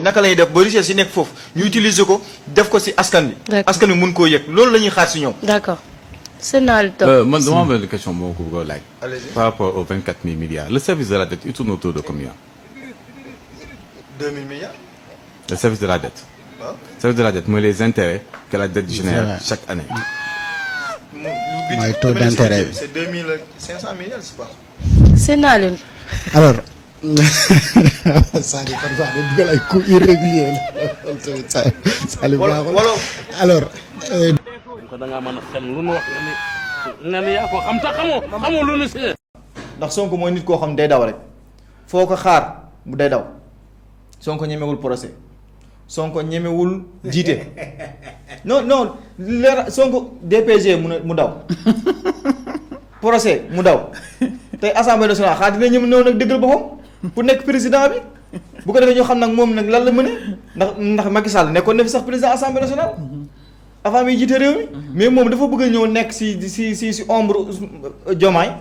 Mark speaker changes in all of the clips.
Speaker 1: naka la ñuy def ba richesse yi nekk foofu ñu utiliser ko def ko ci askan bi. askan bi mun koo yëg loolu la ñuy xaar ci ñoom.
Speaker 2: d'accord. man
Speaker 3: dama am benn question moo ko bëgg a laaj. par rapport aux 24 000 milliards le service de la dette il tourne autour de combien.
Speaker 1: 2 000 milliards.
Speaker 3: le service de la dette. waaw le service de la dette mooy les intérêts que la dette génère chaque année.
Speaker 4: mooy taux d'intérêt bi.
Speaker 1: c'est 2500 milliards je pense.
Speaker 4: alors. Sali parfois day dugal ay coups irréguliers Sali baaxul alors.
Speaker 5: da ngaa mën a fen lu nu wax nga ni yaa ko xam te xamoo lu nu si.
Speaker 1: ndax Sonko mooy nit koo xam day daw rek foo ko xaar bu day daw Sonko ñemewul procès Sonko ñemewul jiite non leer Sonko DPG mu daw procès mu daw tey assemblée nationale xaar dina ñëm noonu nag dëggal boppam pour nekk président bi bu ko defee ñoo xam nag moom nag lan la mëne ndax Macky Sall nekkoon na fi sax président assemblée nationale avant muy jiite réew mi mais moom dafa bëgg a ñëw nekk si ombre Diomaye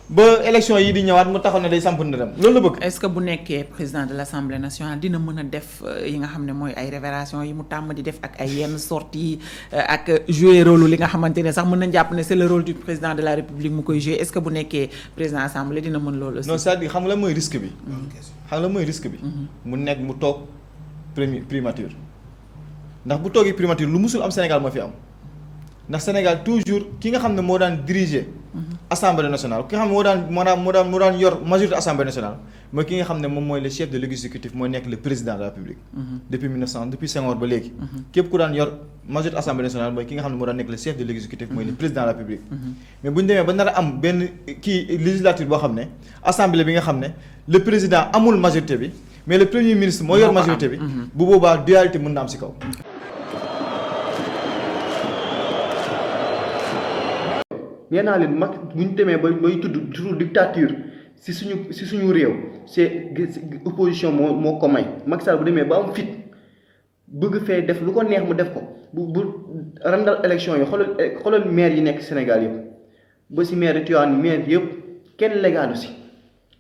Speaker 1: ba élection yi di ñëwaat mu taxaw ne day samp ndëram loolu la bëgg.
Speaker 6: est-ce que bu nekkee président de l'Assemblée nationale dina mën a def yi nga xam ne mooy ay révélations yi mu tàmm di def ak ay yenn sorties ak jouer rôle li nga xamante ne sax mën nañ jàpp ne c'est le rôle du président de la République mu koy jouer est-ce que bu nekkee président assemblée dina mën loolu aussi.
Speaker 1: non c'est-à-dire xam nga la mooy risque bi. mu nekk mu toog primature ndax bu toogee primature lu musul am Sénégal moo fi am ndax Sénégal toujours ki nga xam ne moo daan diriger. assemblée nationale ki nga xam ne moo daan yor majorité assemblée nationale mooy ki nga xam ne moom mooy le chef de l'exécutif mooy nekk le président de la République. depuis Senghor ba léegi. képp ku daan yor majorité assemblée nationale mooy ki nga xam ne moo daan nekk le chef de l'exécutif mooy le président de la République. mais bu ñu demee ba nar a am benn kii législature boo xam ne assemblée bi nga xam ne le président amul majorité bi mais le premier ministre moo yor majorité bi. bu boobaa dualité mën na am ci kaw. nee naa leen mag bu ñu demee bay tudd toujours dictature si suñu réew c'est opposition moo ko may Macky Sall bu demee ba am fit bëgg fee def lu ko neex mu def ko bu randal élection yi xoolal maire yi nekk Sénégal yëpp ba si maire Tivaouane maire yëpp kenn légalu si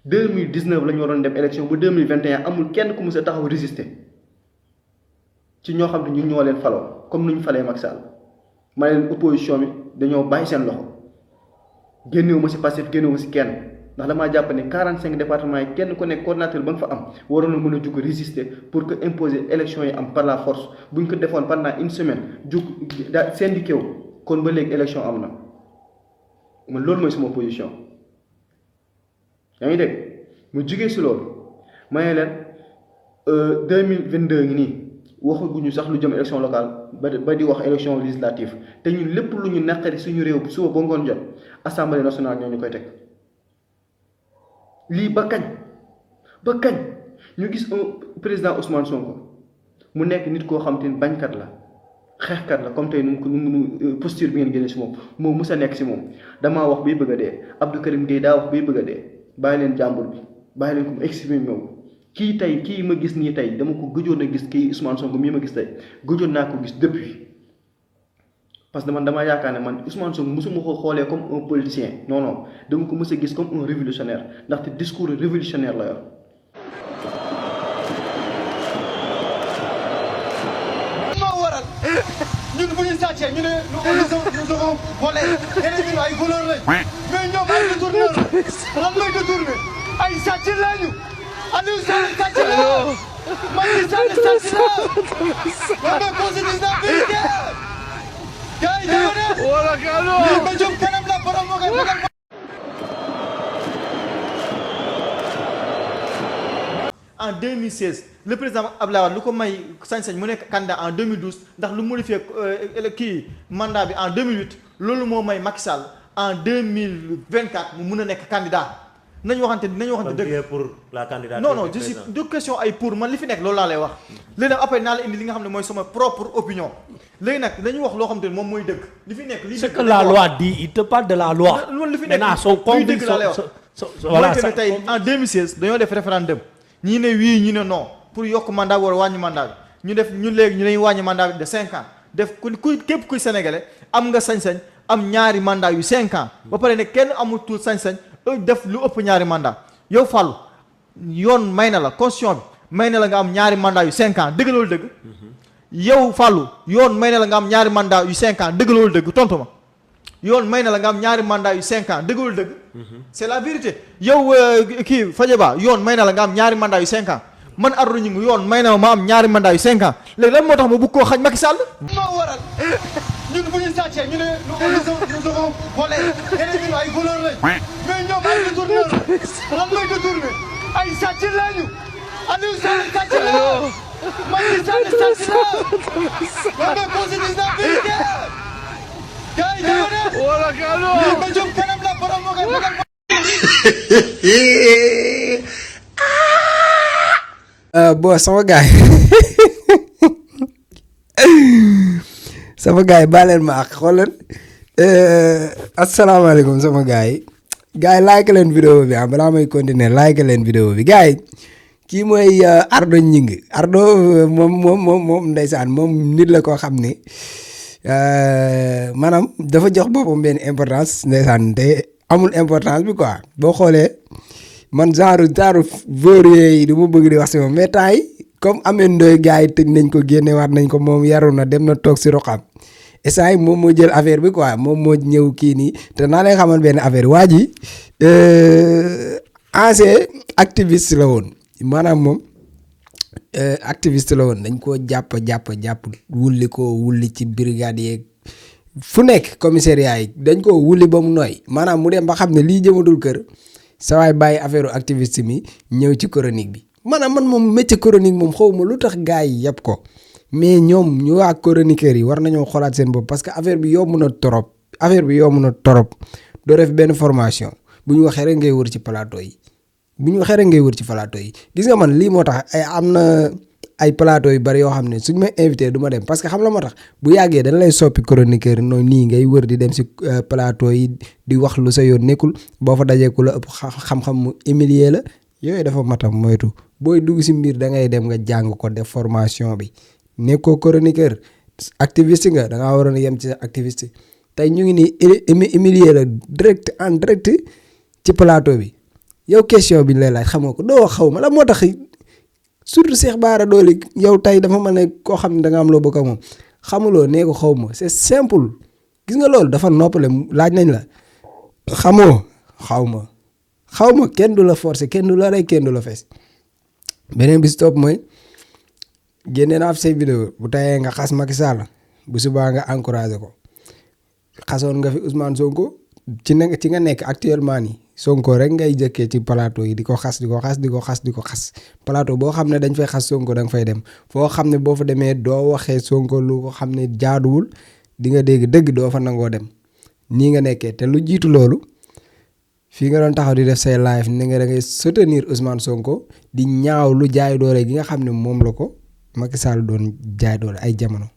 Speaker 1: 2019 la ñu waroon dem élection ba 2021 amul kenn ku mës a taxaw résister ci ñoo xam ne ñun ñoo leen faloo comme nu ñu falee Macky Sall ma leen opposition bi dañoo bàyyi seen loxo. génnewu ma si Pastef génnewu ma si kenn ndax damaa jàpp ne 45 départements yi kenn ku nekk coordinateur ba nga fa am waroon na mën a jug résister pour que imposer élection yi am par la force bu ñu ko defoon pendant une semaine jug daa syndiqué wu kon ba léegi élection am na man loolu mooy sama position. yaa ngi dégg mu jugee si loolu ma ne leen 2022 ngi nii waxaguñu sax lu jëm élection locale ba di wax élection législative te ñun lépp lu ñu naqari suñu réew suba ba ngoon jot assemblée nationale ñoo ñu koy teg lii ba kañ ñu gis président Ousmane Sonko mu nekk nit koo xam te ni bañkat la xeexkat la comme tey nu posture bi ngeen génne si moom mës a nekk si moom damaa wax bay bëgg a dee Abdou Karim Gueye daa wax bay bëgg a dee bàyyi leen jàmbur bi bàyyi leen ko mu exprimer wu kii ma gis nii tey dama ko gëjoon a gis kii Ousmane Sonko mii ma gis tey gëjoon naa ko gis depuis parce que man damaa yaakaar ne man Ousmane Sonko mosuma ko xoolee comme un politicien non dama ko mës a gis comme un révolutionnaire ndaxte discours révolutionnaire la yor.
Speaker 7: moo waral ñun bu ñu sàccee ñu ne nous avons volé yeneen ñun ay voleur lañ mais ñoom ay détourneur lan mooy détourné ay sàcc lañu. Aliou Sall sàcc la Macky Sall sàcc la wala procédure de vérité gars yi dama ne lii ba jëm kanam la borom moo koy fagal.
Speaker 1: En 2016 le président Abdoulaye Wade lu ko may sañ-sañ mu nekk candidat en 2012 ndax lu modifié kii mandat bi en 2008 loolu moo may Macky Sall en 2024 mu mun a nekk candidat. nañu waxante dëgg
Speaker 8: pour la candidature.
Speaker 1: non je suis deux questions ay pour man li fi nekk loolu laa lay wax léegi nag après naa la indi li nga xam ne mooy sama propre opinion léegi nag dañu wax loo xam te ne moom mooy dëgg li fi nekk.
Speaker 8: ce que la loi dit il te parle de la loi.
Speaker 1: loolu li fi nekk
Speaker 8: luy
Speaker 1: dëgg laa lay wax. voilà mooy que ne tey en 2016 dañoo def référendum ñii ne oui ñii ne non pour yokk mandat wala wàññi mandat bi ñu léegi ñu ne wàññi mandat bi de 5 ans def képp kuy sénégalais am nga sañ-sañ am ñaari mandat yu 5 ans ba pare ne kenn amul tout sañ-sañ def lu ëpp ñaari mandat yow Fallou yoon may na la constitution bi
Speaker 7: may na la nga am ñaari mandat yu 5 ans dëgg loolu dëgg yow Fallou yoon may na la nga am ñaari mandat yu 5 ans dëgg loolu dëgg tontu ma yoon may na la nga am ñaari mandat yu 5 ans dëgg loolu dëgg c'est la vérité yow kii Fadiaba yoon may na la nga am ñaari mandat yu 5 ans man Ardo Gningue yoon may na ma am ñaari mandat yu 5 ans léegi lan moo tax ma bëgg koo xañ Macky Sall moo waral ñun bu ñu sàccee ñu ne nous avons volé yeneen ñun ay voleur lañ mais ñoom ay détourneur lan mooy détourné ay sàcc lañu Aliou Sall sàcc la Macky Sall sàcc la lan mooy procédure de vérité gars yi dama ne lii ba jóg kanam la borom moo koy bëggal
Speaker 4: bon sama gaay sama gaay baaleen ma ak xooleen asalaamaaleykum sama gaay yi like leen vidéo bi balaa may continuer like leen vidéo bi gaay kii mooy Ardo Gningue Ardo moom ndeysaan moom nit la koo xam ne maanaam dafa jox boppam benn importance ndeysaan te amul importance bi quoi boo xoolee man genre vaurien yi du ma bëgg di wax si moom mais temps yi comme Ameth Ndoye gars yi tëj nañ ko génnewaat nañ ko moom yaru na dem na toog si roxam et yi moom moo jël affaire bi quoi moom moo ñëw kii nii te naa lay xamal benn affaire waa ji ancien activiste la woon maanaam moom activiste la woon dañ koo jàpp wulli ci brigade yeeg fu nekk commissariat yi dañ koo wulli ba mu nooy maanaam mu dem ba xam ne lii jëmatul kër sa waay bàyyi affaire activiste mi ñëw ci chronique bi maanaam man moom métier chronique moom xaw ma lu tax gars yi yëpp ko mais ñoom ñu waa chroniqueurs yi war nañoo xoolaat seen bopp parce que affaire bi yomb na torop doo def benn formation bu ñu waxee rek ngay wër ci plateau yi gis nga man lii moo tax am na ay plateau yu bari yoo xam ne suñ may invité du ma dem parce que xam la moo tax bu yàggee dañ lay soppi chroniqueur noonu nii ngay wër di dem si plateau yi di wax lu sa yoon nekkul boo fa dajee ku la ëpp xam-xam mu humilier la yooyu dafa matam moytu booy dugg si mbir da ngay dem nga jàng ko def formation bi nekkoo chroniqueur activiste nga da ngaa waroon a yem ci activiste tey ñu ngi nii humilier la direct en direct ci plateau bi yow question bi ñu lay laaj xamoo ko doo xaw ma la moo tax surtout Cheikh Bara Dolly yow tey dafa mel ne koo xam ne da nga am loo bëgg a moom xamuloo nee ko xaw ma c'est simple gis nga loolu dafa noppale laaj nañ la xamoo xaw ma kenn du la forcer kenn du la rey kenn du la fees beneen bi si topp mooy génne naa fi say vidéo bu tayee nga xas Macky Sall bu subaa nga encouragé ko xasoon nga fi Ousmane Sonko ci nga nekk actuellement nii Sonko rek ngay jëkkee ci plateau yi di ko xas plateau boo xam ne dañ fay xas Sonko da nga fay dem foo xam ne boo fa demee doo waxee Sonko lu ko xam ne jaaduwul di nga dégg dëgg doo fa nangoo dem nii nga nekkee te lu jiitu loolu fii nga doon taxaw di def say live ne nga da ngay soutenir Ousmane Sonko di ñaaw lu jaay doole gi nga xam ne moom la ko Macky Sall doon jaay doole ay jamono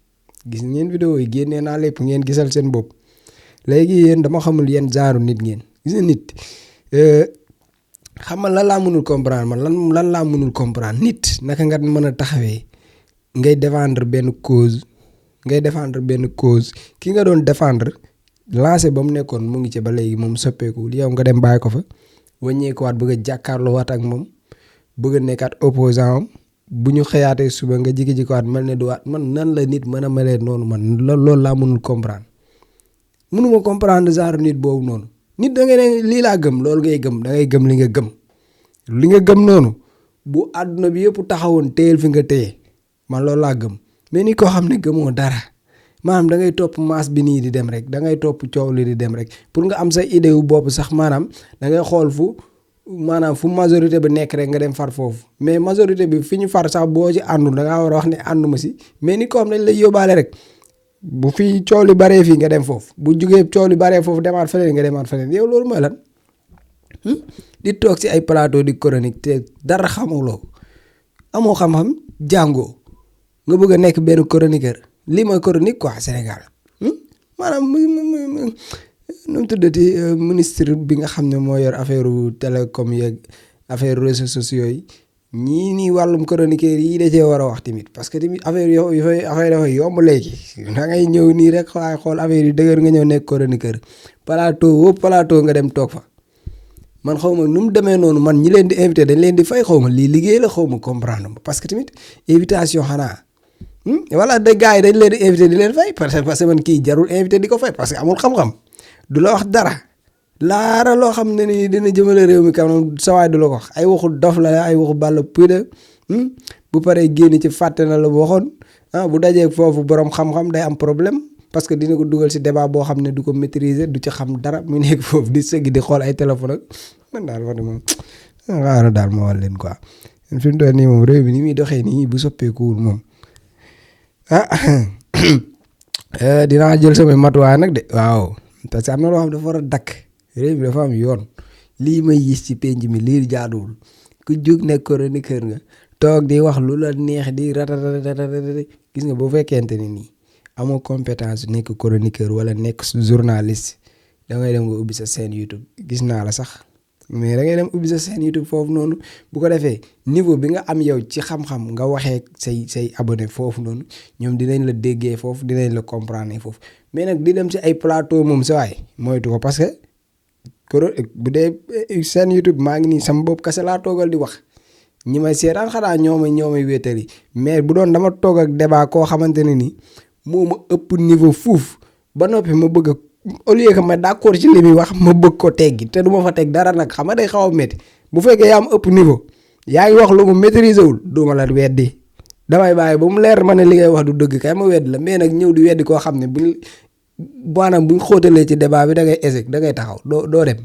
Speaker 4: gis ngeen vidéo yi génnee naa lépp ngeen gisal seen bopp léegi yéen dama xamul yéen genre nit ngeen gis nga nit xam nga lan laa mënul comprendre man lan laa mënul comprendre nit naka nga mën a taxawee ngay défendre benn cause ki nga doon défendre lancé ba mu nekkoon mu ngi ci ba léegi moom soppeekuwul yow nga dem bàyyi ko fa wàññeekuwaat bëgg a jàkkaarloo waat ak moom bëgg a nekkaat opposant am bu ñu xëyaatee suba nga jigi-jikowaat mel ne du waat man nan la nit mën a melee noonu man loolu laa mënul comprendre mënuma comprendre genre nit boobu noonu nit da ngay ne lii laa gëm loolu ngay gëm da ngay gëm li nga gëm noonu bu àdduna bi yëpp taxawoon téyel fi nga téye man loolu laa gëm mais ni koo xam ne gëmoo dara maanaam da ngay topp masse bi nii di dem rek da ngay topp coow li di dem rek pour nga am sa idée wu bopp sax maanaam da ngay xool fu majorité bi nekk rek nga dem far foofu mais majorité bi fi ñu far sax boo ci àndul da ngaa war a wax ne ànduma si mais ni ko xam dañ lay yóbbaale rek bu fi coow li baree fii nga dem foofu bu jugee coow li baree foofu demaat feneen nga demaat feneen yow loolu mooy lan di toog si ay plateau di chronique te dara xamuloo amoo xam-xam jàngoo nga bëgg a nekk benn chroniqueur lii mooy chronique quoi Sénégal maanaam nu mu tuddati ministre bi nga xam ne moo yor affaire télécom yeeg affaire réseaux sociaux yi ñii nii wàllum chroniqueur yi da cee war a wax tamit parce que tamit affaire dafay yomb léegi da ngay ñëw nii rek xool affaire yi dëgër nga ñëw nekk chroniqueur plateau nga dem toog fa man xaw ma nu mu demee noonu man ñi leen di invité dañ leen di fay xaw ma lii liggéey la xaw ma comprendre ma parce que tamit invitation xanaa wala de gars yi dañ leen di invité di leen fay parce que man kii jarul invité di ko fay parce que amul xam-xam du la wax dara laara loo xam ne ni dina jëmale réew mi kanam sawaay du la ko wax ay waxu dof la ay waxu bàll puuda bu paree génn ci fàtte na la waxoon bu dajee foofu borom xam-xam day am problème parce que dina ko dugal ci débat boo xam ne du ko maîtriser du ci xam dara mu nekk foofu di sëgg di xool ay téléphone ak man daal wax dëgg moom xaaral daal ma wal leen quoi fi mu toll nii moom réew mi ni muy doxee nii bu soppeekuwul moom dinaa jël samay matuwaay nag de waaw parce que am na loo xam dafa war a dakk réew mi dafa am yoon lii may gis ci penc mi lii jaaduwul ku jóg nekk chroniqueur nga toog di wax lu la neex di ratatata gis nga boo fekkente ni nii amoo compétence nekk chroniqueur wala nekk journaliste da ngay dem nga ubbi sa chaîne YouTube gis naa la sax mais da ngay dem ubbi sa chaîne YouTube foofu noonu bu ko defee niveau bi nga am yow ci xam-xam nga waxee say abonné foofu noonu ñoom dinañ la déggee foofu dinañ la comprendre foofu mais nag di dem ci ay plateau moom sa waay moytu ko parce que bu dee chaîne YouTube maa ngi nii sama bopp kese laa toogal di wax ñi may seetaan xanaa ñoo may wéetali mais bu doon dama toog ak débat koo xamante ne ni moo ma ëpp niveau fuuf ba noppi ma bëgg au lieu que ma d'accord ci li muy wax ma bëgg ko teggi te du ma fa teg dara nag xam nga day xaw a métti bu fekkee yaa am ëpp niveau yaa ngi wax lu mu maîtriser wul du ma la weddi damay bàyyi ba mu leer ma ne li ngay wax du dëgg kay ma weddi la mais nag ñëw di weddi koo xam ne buñ xóotalee ci débat bi da ngay échec da ngay taxaw doo dem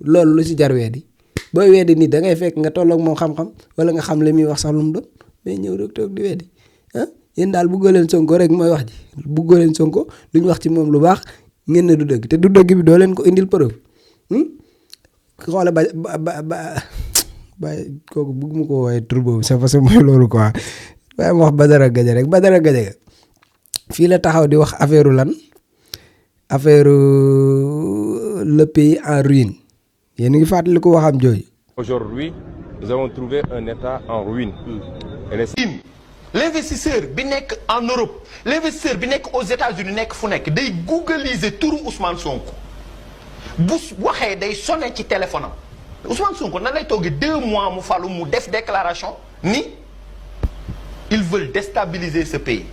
Speaker 4: loolu lu ci jar weddi booy weddi nit da ngay fekk nga tolloog moom xam-xam wala nga xam li muy wax sax lu mu doon mais ñëw rek toog di weddi yéen daal bëggoo leen Sonko rek mooy wax ji bëggoo leen Sonko luñ wax ci moom lu baax ngeen ne du dëgg te du dëgg bi doo leen ko indil preuve xoole ba kooku bëgg mu ko woowee tur boobu c'est parce que mooy loolu quoi waaye ma wax Badara Gadiaga rek Badara Gadiaga fii la taxaw di wax affaire le pays en ruine yéen a ngi fàttali ko waxam jooju.
Speaker 9: Aujourd'hui, nous avons trouvé un État en ruine.
Speaker 10: L'investisseur bi nekk en Europe l'investisseur bi nekk aux États-Unis nekk fu nekk day googliser turu Ousmane Sonko bu waxee day sonné ci téléphone am Ousmane Sonko nan lay toogee 2 mois mu falu mu def déclaration ni ils veulent déstabiliser ce pays.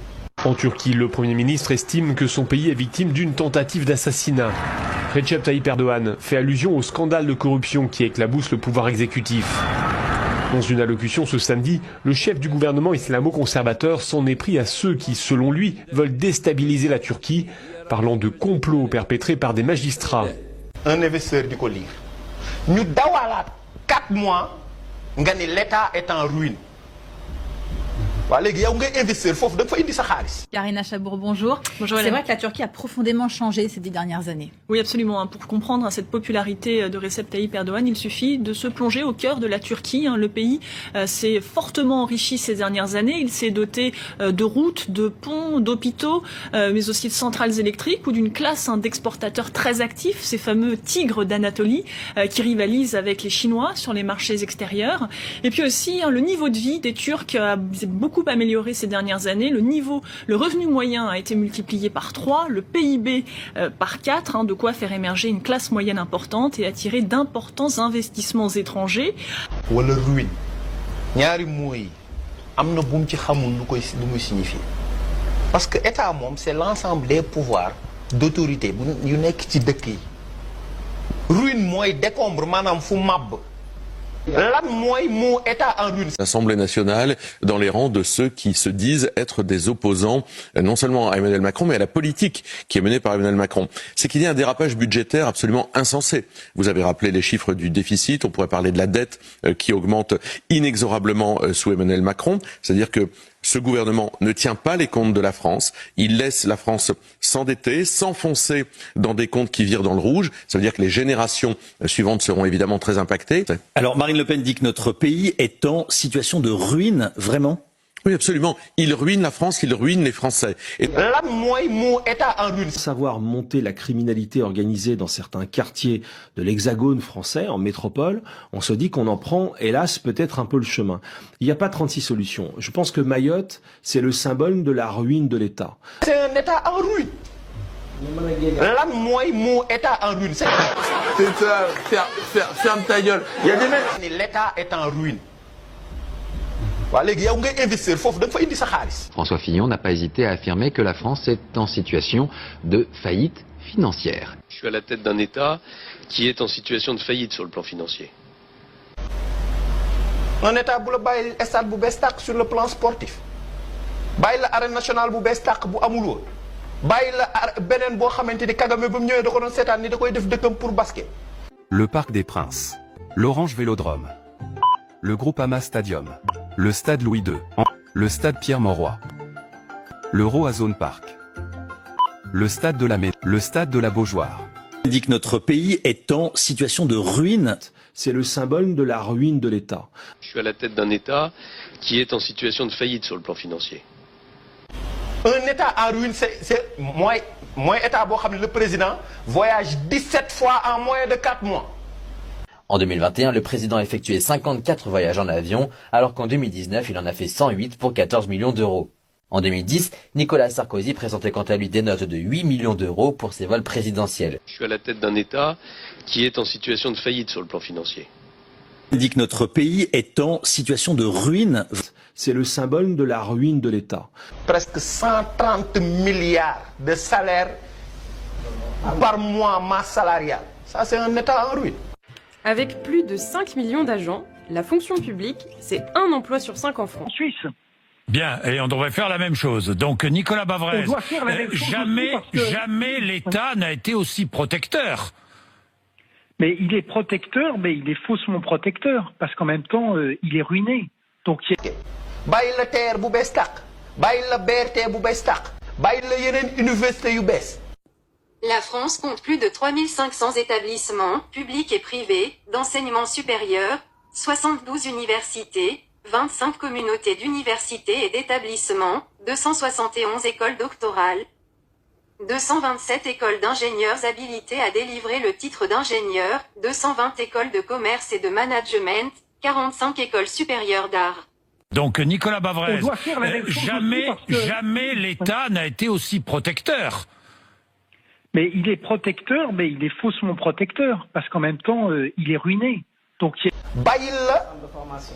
Speaker 11: En Turquie, le Premier ministre estime que son pays est victime d'une tentative d'assassinat. Recep Tayyip Erdogan fait allusion au scandale de corruption qui éclabousse le pouvoir exécutif. Dans une allocution ce samedi, le chef du gouvernement islamo-conservateur s'en est pris à ceux qui, selon lui, veulent déstabiliser la Turquie, parlant de complots perpétrés par des magistrats.
Speaker 10: Un investisseur di ko lire ñu dawalaat 4 mois nga ni l'État est en ruine.
Speaker 12: Karina Chabour, bonjour.
Speaker 2: Bonjour.
Speaker 12: C'est vrai que la Turquie a profondément changé ces 10 dernières années.
Speaker 2: Oui, absolument. Pour comprendre cette popularité de Recep Tayyip Erdogan, il suffit de se plonger au cœur de la Turquie. Le pays s'est fortement enrichi ces dernières années. Il s'est doté de routes, de ponts, d'hôpitaux, mais aussi de centrales électriques ou d'une classe d'exportateurs très actifs, ces fameux tigres d'Anatolie qui rivalisent avec les Chinois sur les marchés extérieurs. Et puis aussi, le niveau de vie des Turcs s'est beaucoup amélioré ces dernières années. Le revenu moyen a été multiplié par 3, le PIB par 4, de quoi faire émerger une classe moyenne importante et attirer d'importants investissements étrangers.
Speaker 10: Wala ruine ñaari moy amna bu mu ci xamul lu muy signifier parce que état mom c'est l'ensemble des pouvoirs d'autorité yu nekk ci dëkk yi ruine moy décombre manam fu mab.
Speaker 13: L'Assemblée nationale dans les rangs de ceux qui se disent être des opposants non seulement à Emmanuel Macron mais à la politique qui est menée par Emmanuel Macron. C'est qu'il y a un dérapage budgétaire absolument insensé. Vous avez rappelé les chiffres du déficit, on pourrait parler de la dette qui augmente inexorablement sous Emmanuel Macron, c'est-à-dire que ce gouvernement ne tient pas les comptes de la France, il laisse la France s'endetter, s'enfoncer dans des comptes qui virent dans le rouge, ça veut dire que les générations suivantes seront évidemment très impactées.
Speaker 14: Alors Marine Le Pen dit que notre pays est en situation de ruine, vraiment ?
Speaker 13: Oui, absolument. Il ruine la France, il ruine les Français.
Speaker 8: Savoir monter la criminalité organisée dans certains quartiers de l'Hexagone français, en métropole, on se dit qu'on en prend, hélas, peut-être un peu le chemin. Il n'y a pas 36 solutions. Je pense que Mayotte, c'est le symbole de la ruine de l'État.
Speaker 10: C'est un État en ruine. lan mooy moo état en ruine. c'est ça, ferme ta gueule. Il y a des mecs ni l'état est en ruine. waaw léegi yow ngay investir foofu da nga fa indi sa xaalis.
Speaker 15: François Fillon n'a pas hésité à affirmer que la France est en situation de faillite financière.
Speaker 16: Je suis à la tête d'un État qui est en situation de faillite sur le plan financier.
Speaker 10: Un État bu la bàyyi stade bu bees tàq sur le plan sportif bàyyi la arène nationale bu bees tàq bu amul woon bàyyi la beneen boo xamante ni Kagame ba mu ñëwee da ko doon seetaan ni da koy def dëkkam pour basket.
Speaker 17: Le Parc des Princes, l'Orange Vélodrome, le Groupama Stadium, le Stade Louis II, le Stade Pierre-Mauroy, le Roazhon Park, le Stade de la Beaujoire.
Speaker 14: Il dit que notre pays est en situation de ruine.
Speaker 8: C'est le symbole de la ruine de l'État.
Speaker 16: Je suis à la tête d'un État qui est en situation de faillite sur le plan financier.
Speaker 10: Un État en ruine, c'est moins État boo xam ne le président voyage 17 fois en moins de 4 mois.
Speaker 15: En 2021, le président a effectué 54 voyages en avion, alors qu'en 2019, il en a fait 108 pour 14 millions d'euros. En 2010, Nicolas Sarkozy présentait quant à lui des notes de 8 millions d'euros pour ses vols présidentiels.
Speaker 16: Je suis à la tête d'un État qui est en situation de faillite sur le plan financier.
Speaker 14: Il dit que notre pays est en situation de ruine.
Speaker 8: C'est le symbole de la ruine de l'État.
Speaker 10: Presque 130 milliards de salaires par mois, masse salariale. Ça, c'est un État en ruine.
Speaker 18: Avec plus de 5 millions d'agents, la fonction publique, c'est un emploi sur 5 en France.
Speaker 19: En Suisse. Bien, et on devrait faire la même chose. Donc Nicolas Bavrez, jamais l'État n'a été aussi protecteur.
Speaker 20: Mais il est protecteur, mais il est faussement protecteur, parce qu'en même temps, il est ruiné. Donc
Speaker 10: bàyyi la TER bu bees tàq bàyyi la BRT bu bees tàq bàyyi la yeneen université yu bees.
Speaker 21: La France compte plus de 3500 établissements, publics et privés, d'enseignement supérieur, 72 universités, 25 communautés d'universités et d'établissements, 271 écoles doctorales, 227 écoles d'ingénieurs habilitées à délivrer le titre d'ingénieur, 220 écoles de commerce et de management, 45 écoles supérieures d'art.
Speaker 19: Donc Nicolas Bavrez, jamais l'État n'a été aussi protecteur.
Speaker 20: Mais il est protecteur, mais il est faussement protecteur, parce qu'en même temps, il est ruiné. Donc
Speaker 10: bàyyi la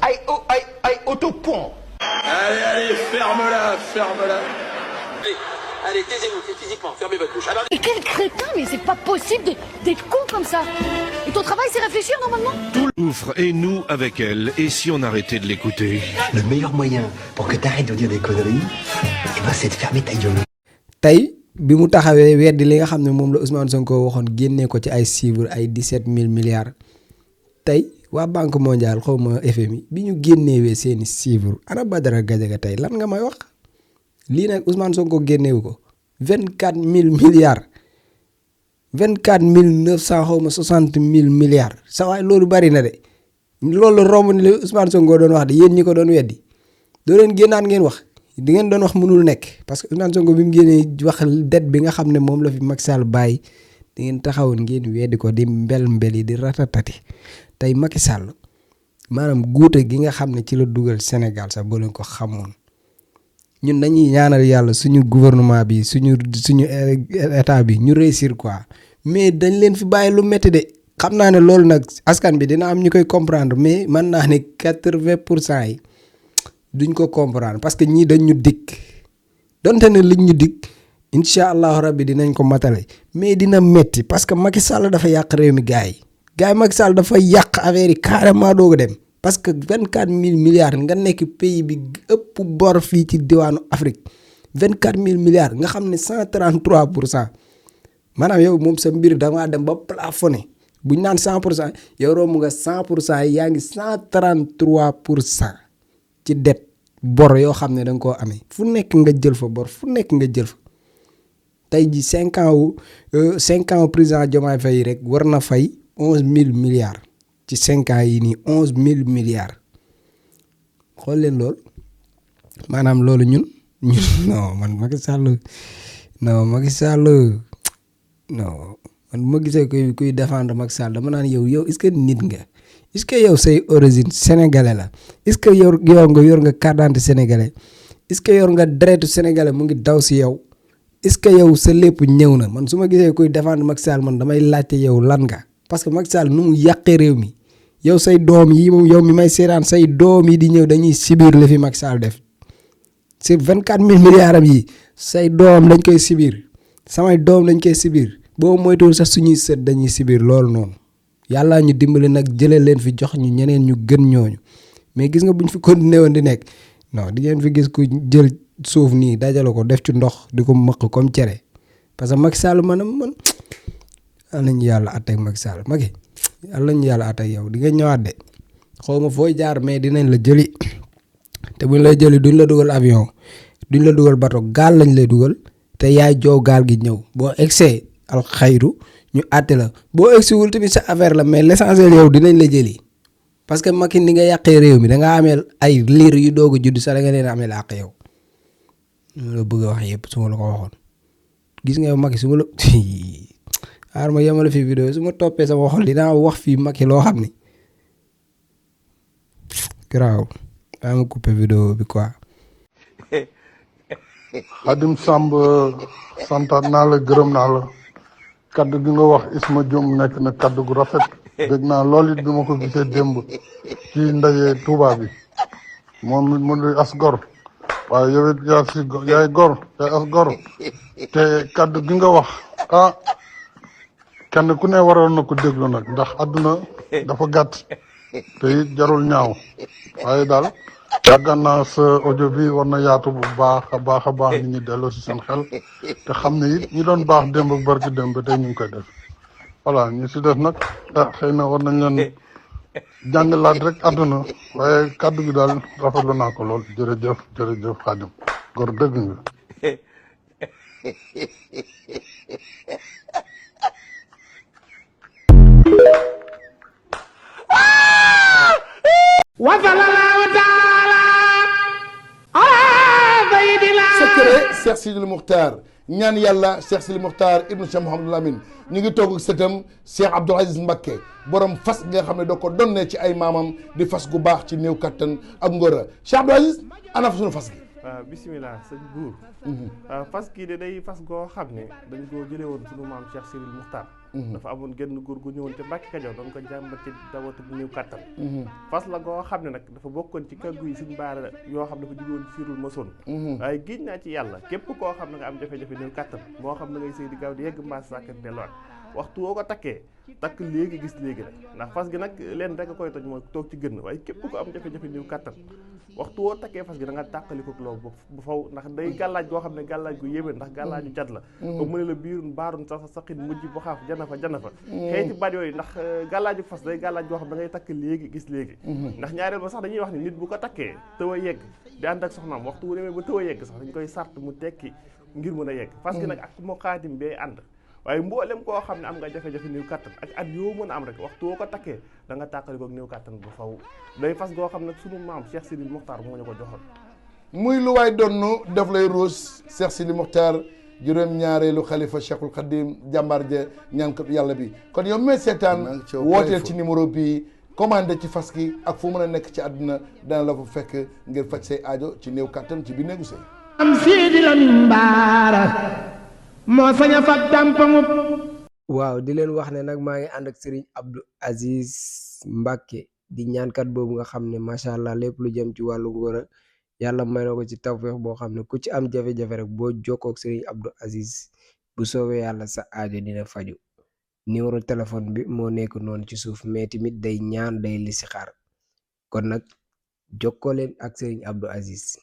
Speaker 10: ay autopont.
Speaker 5: Allez, ferme-la. Allez, taisez-vous physiquement, fermez votre bouche.
Speaker 22: Et quel crétin, mais c'est pas possible d'être con comme ça. Et ton travail, c'est réfléchir normalement.
Speaker 23: Tout le souffre, et nous avec elle. Et si on arrêtait de l'écouter?
Speaker 24: Le meilleur moyen pour que t'arrêtes de dire des conneries, c'est de fermer ta gueule.
Speaker 4: Tey bi mu taxawee weddi li nga xam ne moom la Ousmane Sonko waxoon génnee ko ci ay chiffres ay 17 000 milliards tey waa Banque mondiale xaw ma FMI bi ñu génnewee seeni chiffres ana Badara Gadiaga tey lan nga may wax lii nag Ousmane Sonko génnewu ko 24 000 milliards 24 900 xaw ma 60 000 milliards sa waay loolu bari na de loolu romb ni la Ousmane Sonko doon wax de yéen ñi ko doon weddi doo leen génnaat ngeen wax di ngeen doon wax mënul nekk parce que Ousmane Sonko bi mu génnee wax dette bi nga xam ne moom la fi Macky Sall bàyyi di ngeen taxawoon ngeen weddi ko di mbel yi di ratatati tey Macky Sall maanaam guute gi nga xam ne ci la dugal Sénégal sax boo leen ko xamoon ñun dañuy ñaanal yàlla suñu gouvernement bi suñu état bi ñu réussir quoi mais dañ leen fi bàyyi lu métti de xam naa ne loolu nag askan bi dina am ñu koy comprendre mais mën naa ne 80% yi duñ ko comprendre parce que ñii dañ ñu dikk donte ne liñ ñu dikk incha allahu rabbi dinañ ko matale mais dina metti parce que Macky Sall dafa yàq réew mi gars yi Macky Sall dafa yàq affaire yi carrément doog a dem parce que 24 000 milliards nga nekk pays bi ëpp bor fii ci diwaanu Afrique 24 000 milliards nga xam ne 133% maanaam yow moom sa mbir dangaa dem ba plafonné buñ naan 100% yow romb nga 100% yi yaa ngi 133% ci det bor yoo xam ne da nga koo amee fu nekk nga jël fa bor fu nekk nga jël fa tey ji 5 ans président Diomaye Faye rek war na fay 11 000 milliards ci 5 ans yi nii 11 000 milliards xool leen loolu maanaam loolu ñun non man Macky Sall non man bu ma gisee kuy défendre Macky Sall dama naan yow est-ce que nit nga est-ce que yow say origine sénégalais la est-ce que yor nga carte d'identité sénégalais est-ce que yor nga deretu sénégalais mu ngi daw si yow est-ce que yow sa lépp ñëw na man su ma gisee kuy défendre Macky Sall man damay laajte yow lan nga parce que Macky Sall nu mu yàqee réew mi yow say doom yi moom yow mi may seetaan say doom yi di ñëw dañuy sibir li fi Macky Sall def sur 24 000 milliards am yi say doom dañ koy sibir samay doom dañ koy sibir boo moytuwul sax suñuy sët dañuy sibir loolu noonu yàlla ñu dimbali nag jëlee leen fi jox ñu ñeneen ñu gën ñooñu mais gis nga buñ fi continué woon di nekk non di ngeen fi gis ku jël suuf nii dajale ko def ci ndox di ko mëq comme cere parce que Macky Sall man yàlla nañu yàlla àtteeg Macky Sall Macky yàlla nañu yàlla àtteeg yow di nga ñëwaat de xaw ma fooy jaar mais dinañ la jëli te buñ lay jëli duñ la dugal avion duñ la dugal bato gaal lañ lay dugal te yaay joow gaal gi ñëw boo egsee al xayru ñu àtte la boo egsiwul tamit sa affaire la mais l'essentiel yow dinañ la jëli parce que Macky ni nga yàqee réew mi da nga ameel ay liir yu doog a judd sax da nga leen ameel àq yow ñu la bëgg a wax yëpp su ma la ko waxoon gis nga yow Macky su ma la xaar ma yemale fi vidéo su ma toppee sama xol dinaa wax fii Macky loo xam ni garaaw daa ma coupé vidéo bi quoi.
Speaker 1: Khadim Samb santaat naa la gërëm naa la kaddu gi nga wax Isma Diom nekk na kaddu gu rafet dégg naa lool it bi ma ko gisee démb ci ndaje Touba bi moom it mu di as gor waaye yow it yaa si yaay gor yaay as gor te kaddu gi nga wax kenn ku ne waroon na ko déglu nag ndax àdduna dafa gàtt te it jarul ñaaw waaye daal yàggan naa sa audio bi war na yaatu bu baax a baax nit ñi delloo si seen xel te xam ne it ñi doon baax démb ak barki démb tey ñu ngi koy def voilà ñu si def nag xëy na war nañ leen jàngalaat rek àdduna waaye kàddu gi daal rafetlu naa ko lool jërëjëf Khadim gor dëgg nga.
Speaker 3: secret Cheikh Sidil Mukhtar ñaan yàlla Cheikh Sidil Mukhtar ibnu Cheikh Mouhamadul Amin ñu ngi toog ak sëtam Cheikh Abdoul Aziz Mbacké borom fas nga xam ne da ko donnee ci ay maamam di fas gu baax ci néew kattan ak ngóora Cheikh Abdoul Aziz ana fa suñu fas gi.
Speaker 6: waaw bisimilah sëñ buur fas kii de day fas goo xam ne dañ koo jëlee woon suñu maam Cheikh Sidil Mukhtar dafa amoon genn góor gu ñëwoon ca Mbàkke Kajoor doon ko jàmbat ci dawatu bu néew kattan fas la goo xam ne nag dafa bokkoon ci kàggu yi suñ baara yoo xam dafa jóge woon ci Sirul Masoon waaye giñ naa ci yàlla képp koo xam ne nga am jafe-jafe néew kattan moo xam ne ngay sëy di gaaw di yegg mbaas sàkkat delluwaat waxtu woo ko takkee takk léegi gis léegi rek ndax fas gi nag leen rek a koy toj mooy toog ci gën waaye képp ko am jafe-jafe néew kattan waxtu woo takkee fas gi da nga tàqaliko loolu bu faw ndax day gàllaaj goo xam ne gàllaaj gu yéeme ndax gàllaaju cat la comme mu ne la biirun baarun sa saqin mujj bu xaaf jana fa xëy ci baat yooyu ndax gàllaaju fas day gàllaaj goo xam da ngay takk léegi gis léegi ndax ñaareel ba sax dañuy wax ni nit bu ko takkee tëw a yegg di ànd ak soxnaam waxtu wu demee ba tëw a yegg sax dañ koy sart mu tekki ngir mën a yegg fas gi nag ak moo xaatim bee ànd waaye mboolem koo xam ne am nga jafe-jafe néew kattan ak at yoo mën a am rek waxtu woo ko takkee da nga tàqali ko néew kattan bu faw day fas goo xam ne sunu maam Cheikh Sidil Mukhtar moo ñu ko joxoon
Speaker 3: muy lu waay donnu def lay ruus Cheikh Sidil Mukhtar juróom-ñaareelu xalifa Cheikhul Khadim jàmbaar ja ñaankat yàlla bi kon yow mee seetaan wooteel ci numéro bi commandé ci fas gi ak fu mën a nekk ci àdduna dana la fa fekk ngir faj say aajo ci néew kattan ci bi néegu sëy
Speaker 7: am Sidi Lamine Bara moo sañ a fat dàmpamu.
Speaker 4: waaw di leen wax ne nag maa ngi ànd ak Serigne Abdou Aziz Mbacké di ñaankat boobu nga xam ne macha allah lépp lu jëm ci wàllu ngóora yàlla may na ko ci tawfeex boo xam ne ku ci am jafe-jafe rek boo jokkoo ak Serigne Abdou Aziz bu soobee yàlla sa aajo dina faju numéro téléphone bi moo nekk noonu ci suuf mais tamit day ñaan day listixaar kon nag jokkoo leen ak Serigne Abdou Aziz.